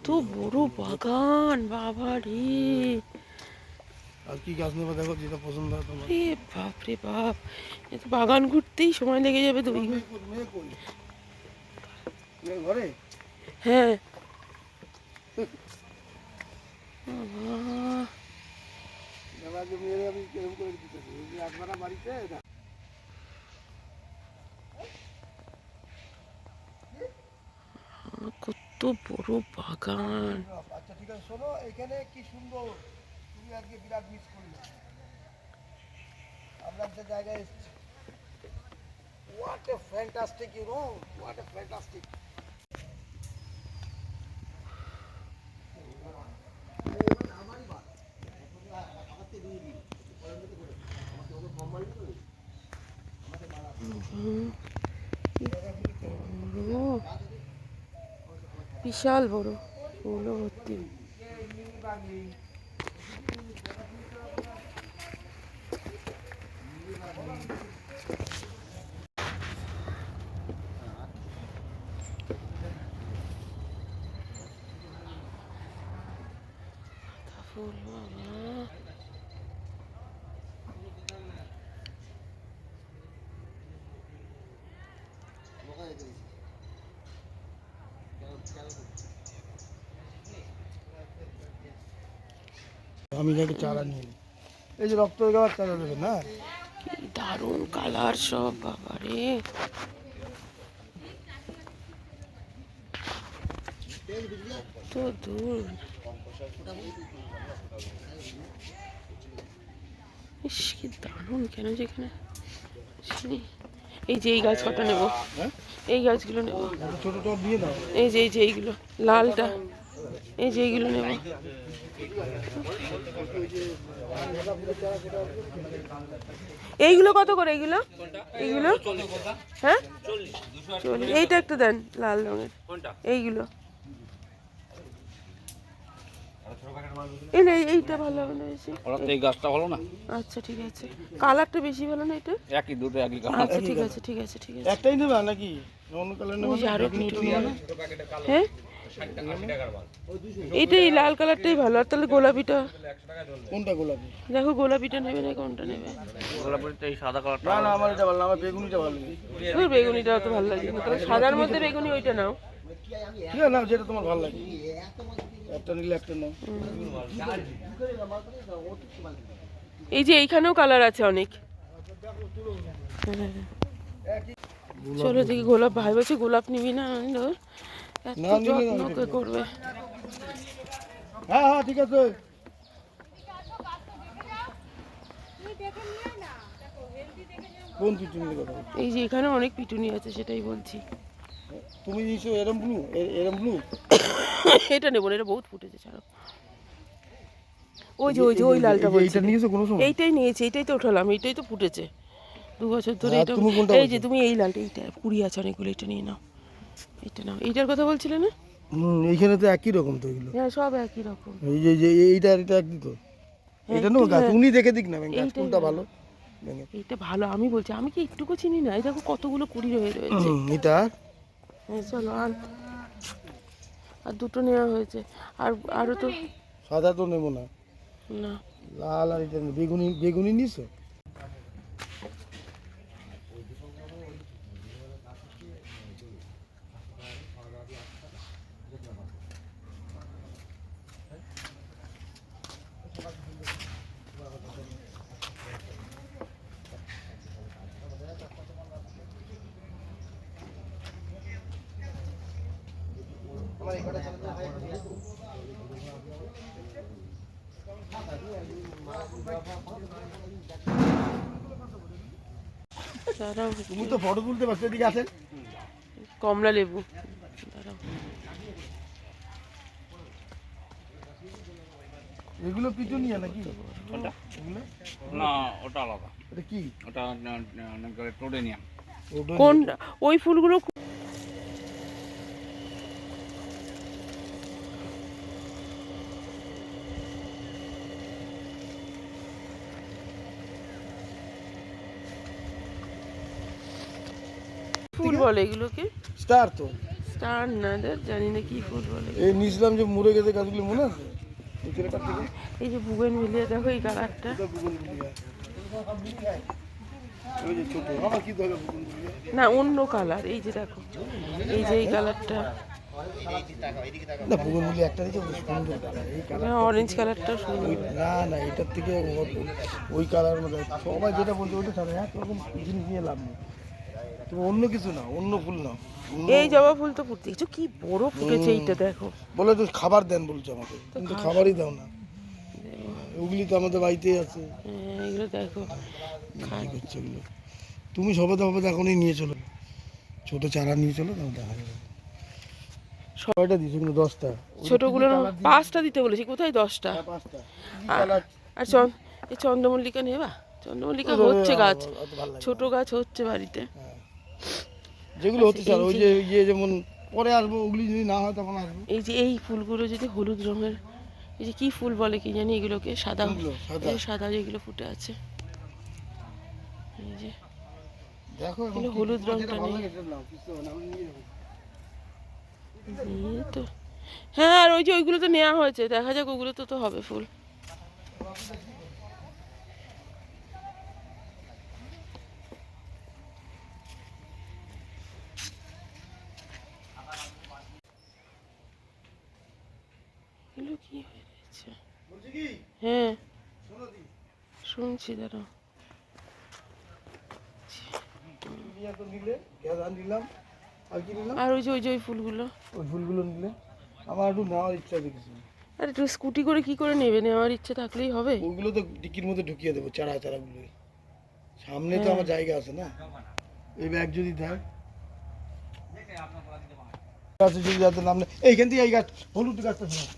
তো বড় বাগান, বাবা রে। আর কি গাছ নেবে দেখো, যেটা পছন্দ হয় তোমার। রে বাপ রে বাপ, এ তো বাগান ঘুরতেই সময় লেগে যাবে 2 ঘন্টা। মেয়ে কই? মেয়ে ঘরে? হ্যাঁ। মেয়েরে আমি কেরম করে দিতেছি, একবার বাড়িতে কত বড় বাগান। আচ্ছা ঠিক আছে, শোনো এখানে কি সুন্দর, তুমি আজকে বিরাট মিস করলে। আমরা একটা জায়গায় এসেছি, what a fantastic, you know, what a fantastic. বিশাল বড়, ফুল ভর্তি। ফুল বাবা, আমি নাকি চারা নিয়ে নিই, এই যে রক্ত হয়ে যাওয়ার চারা দেবেন না। কি দারুণ কালার সব, বাবা রে। তো দূর, ইস কি দারুণ, কেন যেখানে এই যে এই গাছ কটা নেবো, এই গাছগুলো নেবো, ছোট টব দিয়ে দাও। এই যে এইগুলো লালটা, এই যে এইগুলো নেবো। এইগুলো কত করে? এইগুলো এইগুলো হ্যাঁ 40। এইটা একটু দেন, লাল রঙের এইগুলো। এই না, এইটা ভালো হবে না বেশি, এই গাছটা ভালো না। আচ্ছা ঠিক আছে, কালারটা বেশি ভালো না এটা। একই দুটো একই কালার। আচ্ছা ঠিক আছে ঠিক আছে ঠিক আছে। একটাই নেবে নাকি অন্য কালার নেবে? ওই যে আরো দুটো নেবো না? হ্যাঁ এইটাই, লাল কালারটাই ভালো। আর তাহলে গোলাপিটা, কোনটা গোলাপি? দেখো গোলাপিটা নেবে না কোনটা নেবে? গোলাপটা এই সাদা কালারটা। না না, আমার এটা ভালো না, আমার বেগুনিটা ভালো লাগে। তোর বেগুনিটা অত ভালো লাগে না, তাহলে সাদার মধ্যে বেগুনি ওইটা নাও। ঠিক আছে, নাও যেটা তোমার ভালো লাগে, একটা নিলে একটা নাও। এই যে এইখানেও কালার আছে অনেক। চলো দেখি, গোলাপ ভাই বলছে গোলাপ নিবি না, ধর এত যত্ন কে করবে। হ্যাঁ হ্যাঁ ঠিক আছে। কোন পিটুনির কথা? এই যে এখানে অনেক পিটুনি আছে, সেটাই বলছি। তুমি নিছো এরম ব্লু, এরম ব্লু? এটা নেবো না, এটা বহুত ফুটেছে, ছাড়ো। ওই যে ওই লালটা বলছি, এইটা নিয়েছো কোনো সময়? এইটাই নিয়েছি, এইটাই তো উঠালাম, এইটাই তো ফুটেছে 2 বছর ধরে। আর এটা তুমি কোনটা এই যে বলছো? তুমি এই লালটা, এইটা কুড়ি আছে অনেকগুলো, এটা নিয়ে নাও, এটা নাও। এইটার কথা বলছিলে না? এইখানে তো একই রকম তো এগুলো। হ্যাঁ সব একই রকম। এই যে এইটা আর এটা একই তো। হ্যাঁ, এটা নেবো গাছ, হ্যাঁ। উনি দেখে দিক না গাছ এইটাই কোনটা ভালো। ভালো। এইটা ভালো, আমি বলছি, আমি কি একটুকু চিনি না? এই দেখো কতগুলো কুড়ি রয়েছে। এটা হ্যাঁ চলো, আর দুটো নেওয়া হয়েছে, আর আরও তো। সাদা তো নেবো না, না লাল আর এটা বেগুনি, বেগুনি নিছো? দাঁড়াও, তুমি তো ফটো তুলতে পারছো, এদিকে আছে কমলা লেবু, দাঁড়াও। এগুলো পিটুনিয়া নাকি? কোনটা? এগুলো না ওটা আলাদা, এটা কি? ওটা টোডেনিয়াম। কোনটা? ওই ফুলগুলো ফুল বলে এগুলোকে? স্টার তো। স্টার না রে, জানি না কি ফুল বলে। এই নিয়েছিলাম যে মরে গেছে গাছগুলো, মনে আছে এই ছেলেটার থেকে? এই যে বুগেন মিলিয়ে দেখো এই কালারটা। ওই যে ছোট, আমার কি দরকার বুগনভিলিয়া? না অন্য কালার, এই যে দেখো, এই যে এই কালারটা। না বুগনভিলিয়া একটা দিকে সুন্দর কালার, এই কালার অরেঞ্জ কালারটা সুন্দর। না না এটার থেকে ওই কালার মধ্যে সবাই যেটা বলছে ওইটা ছাড়া একরকম জিনিস নিয়ে লাভ নেই। তুমি অন্য কিছু না, অন্য ফুল না। এই জবা ফুল তো ফুটছে, কিছু কি বড় ফুটেছে এইটা দেখো। বলে তো খাবার দেন বলছে আমাকে, কিন্তু খাবারই দাও না। ওগুলি তো আমাদের বাড়িতেই আছে। হ্যাঁ, এগুলো দেখো কি করছে ওগুলো? তুমি সবেদা হবে এখনই নিয়ে চলো, ছোট চারা নিয়ে চলো, তাহলে দেখা যাবে। ছয়টা দিয়েছে কিন্তু 10টা। ছোটগুলো 5টা দিতে বলেছি, কোথায় 10টা? 5টা। আর এই চন্দ্রমল্লিকা নেবা? চন্দ্রমল্লিকা হচ্ছে গাছ, ছোট গাছ হচ্ছে বাড়িতে। যেগুলো হতে চার ওই যে ইয়ে যেমন পরে আসবো, ওগুলি যদি না হয় তখন আসবো। এই যে এই ফুলগুলো যদি হলুদ রঙের, এই যে কি ফুল বলে কি জানি এগুলোকে, সাদা এই সাদা যেগুলো ফুটে আছে, এই যে দেখো এগুলো হলুদ রঙটা নেই। এই তো হ্যাঁ, আর ওই যে ওইগুলো তো নেওয়া হয়েছে, দেখা যাক ওগুলো তো হবে ফুল। এগুলো কি হয়ে রয়েছে? হ্যাঁ শুনছি, দাঁড়াও। আর ওই যে ওই ফুলগুলো, ওই ফুলগুলো নিলে আমার একটু নেওয়ার ইচ্ছা দেখেছি। আর একটু স্কুটি করে কি করে নেবে? নেওয়ার ইচ্ছে থাকলেই হবে। ওগুলো তো ডিকির মধ্যে ঢুকিয়ে দেবো, চারাগুলো সামনে তো আমার জায়গা আছে না। এই ব্যাগ যদি দেয় গাছে যদি যাতে নাম নেই, এইখান থেকে এই গাছ হলুদ গাছটা শোনা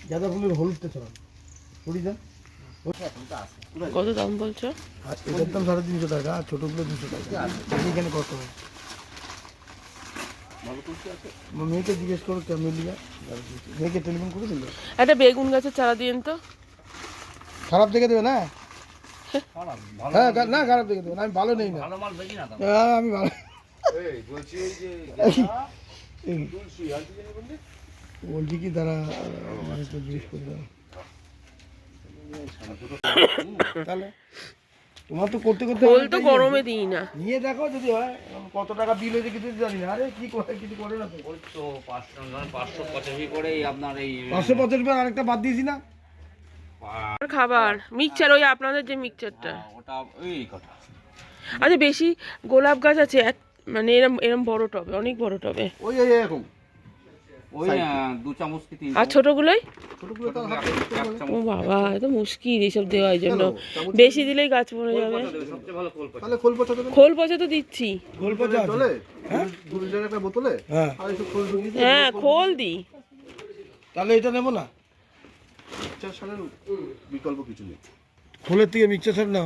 গাঁদা ফুলের হলুদটা ছড়ান ছড়ি দেন। কত দাম বলছো? আর এটার দাম 350 টাকা, আর ছোটোগুলো 200 টাকা। এখানে কত? মেয়েকে জিজ্ঞেস করো ক্যামেলিয়া, মেয়েকে টেলিফোন করে দিল। একটা বেগুন গাছের চারা দিয়েন তো। খারাপ দেখে দেবে না? হ্যাঁ না খারাপ দেখে দেবে না, আমি ভালো নেই না। হ্যাঁ আমি ভালো বলছি কি, তারা জিজ্ঞেস করে দাও তাহলে। তোমার তো করতে করতে ফুল তো গরমে দিই না। নিয়ে দেখো যদি হয়। কত টাকা বিল হয়েছে কিছু জানি না। আরে কি করে, কিছু করে না তো। ওই তো 585 করে আপনার এই 550 রুপয়ে আরেকটা বাদ দিয়েছি না। খাবার মিক্সচার, ওই আপনাদের যে মিক্সচারটা। ওটা ওই কথা। আচ্ছা বেশি গোলাপ গাছ আছে মানে এরম এরম বড় টবে, অনেক বড় টবে। ওই এরকম ওই 2 চামচ কি 3 আর ছোটগুলোই? ছোটগুলো তো ও বাবা, এত মুশকিল এইসব দেওয়ার জন্য। বেশি দিলেই গাছ মরে যাবে। সবচেয়ে ভালো কোল তাহলে খোল পচা দেবে। খোল পচা তো দিচ্ছি। খোল পচা চলে? হ্যাঁ 2 লিটার একটা বোতলে। হ্যাঁ আর একটু খোল ঢুকিয়ে দিই। হ্যাঁ খোল দিই। তাহলে এটা নেব না। মিক্সচার সারের বিকল্প কিছু নেই। খোলের থেকে মিক্সচার সার না,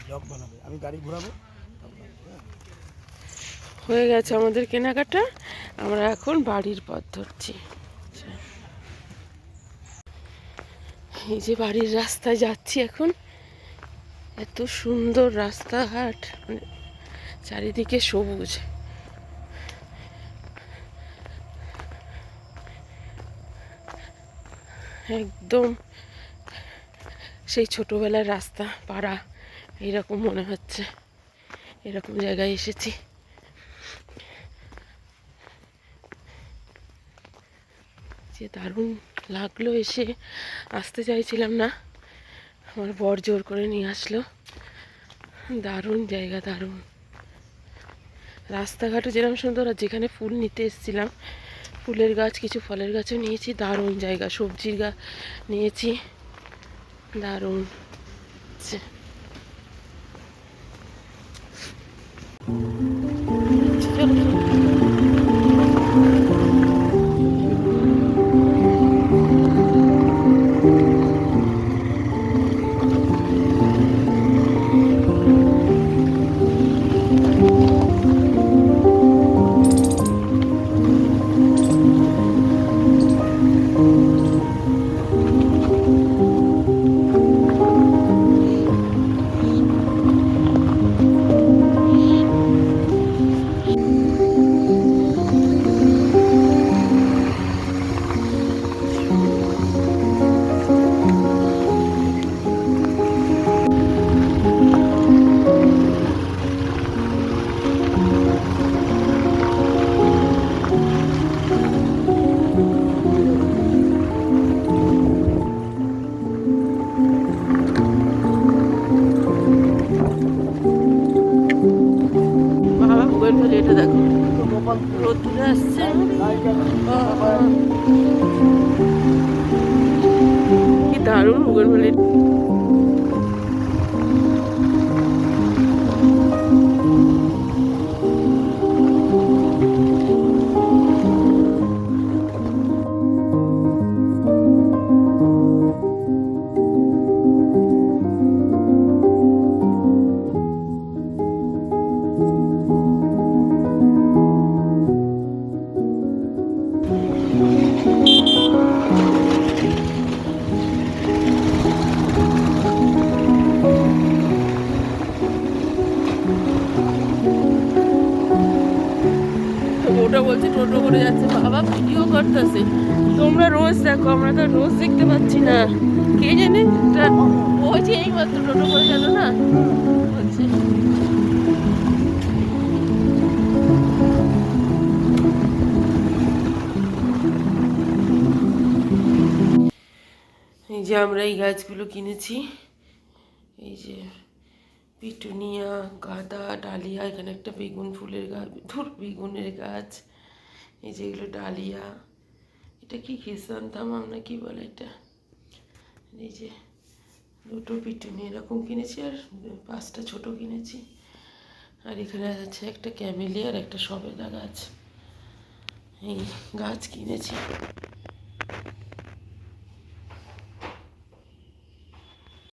জগ বানাবে, আমি গাড়ি ঘোরাবো। হয়ে গেছে আমাদের কেনাকাটা, আমরা এখন বাড়ির পথ ধরছি। এই যে বাড়ির রাস্তায় যাচ্ছি এখন, এত সুন্দর রাস্তাঘাট, মানে চারিদিকে সবুজ। একদম সেই ছোটবেলার রাস্তা পাড়া, এরকম মনে হচ্ছে, এরকম জায়গায় এসেছি। যে দারুণ লাগলো এসে, আসতে চাইছিলাম না, আমার বর জোর করে নিয়ে আসলো। দারুণ জায়গা, দারুণ রাস্তাঘাটও যেরকম সুন্দর, আর যেখানে ফুল নিতে এসেছিলাম ফুলের গাছ, কিছু ফলের গাছও নিয়েছি। দারুণ জায়গা, সবজির গাছ নিয়েছি, দারুণ। খালি এটা দেখো, রোদ্দুরে আসছে। কি দারুণ বোগেনভেলিয়া। ওটা বলছে টোটো করে যাচ্ছে, বাবা ভিডিও করতেছে। তোমরা রোজ দেখো, আমরা তো রোজ দেখতে পাচ্ছি না। কে জানে, ওই যে এই মাত্র টোটো করে গেল না, বলছে। এই যে আমরা এই গাছগুলো কিনেছি, এই যে পিটুনিয়া, গাঁদা, ডালিয়া, এখানে একটা বেগুন ফুলের গাছ, বেগুনের গাছ, এই যে এগুলো ডালিয়া, এটা কি ক্রিসান্থামাম না কি বলে এটা, এই যে দুটো পিটুনি এরকম কিনেছি, আর 5টা ছোট কিনেছি। আর এখানে আছে একটা ক্যামেলিয়া আর একটা সবেদা গাছ, এই গাছ কিনেছি।